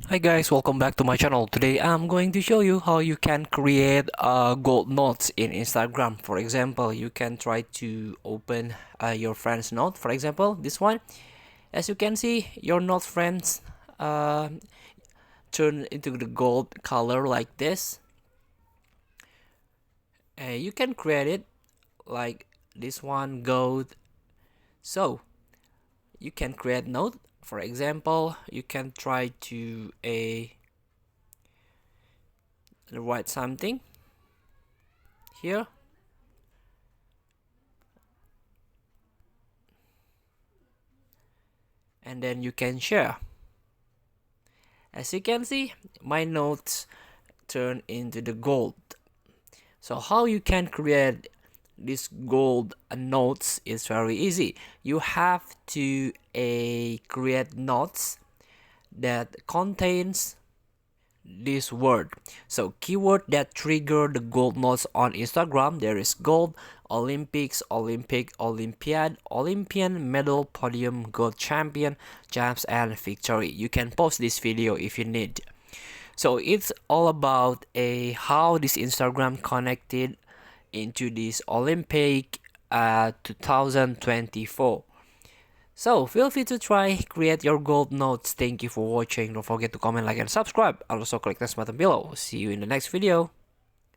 Hi guys, welcome back to my channel. Today I'm going to show you how you can create gold notes in Instagram. For example, you can try to open your friend's note. For example, this one. As you can see, your note friends uh, turn into the gold color like this. You can create it like this one gold. So you can create note. For example, you can try to write something here. And then you can share. As you can see, my notes turn into the gold. So how you can create this gold notes is very easy. You have to create notes that contains this word. So keyword that trigger the gold notes on Instagram, there is gold, Olympics, Olympic, Olympiad, Olympian, medal, podium, gold champion, jumps, and victory. You can pause this video if you need. So it's all about how this Instagram connected into this Olympic 2024. So feel free to try, create your gold notes. Thank you for watching. Don't forget to comment, like, and subscribe. Also click the button below. See you in the next video.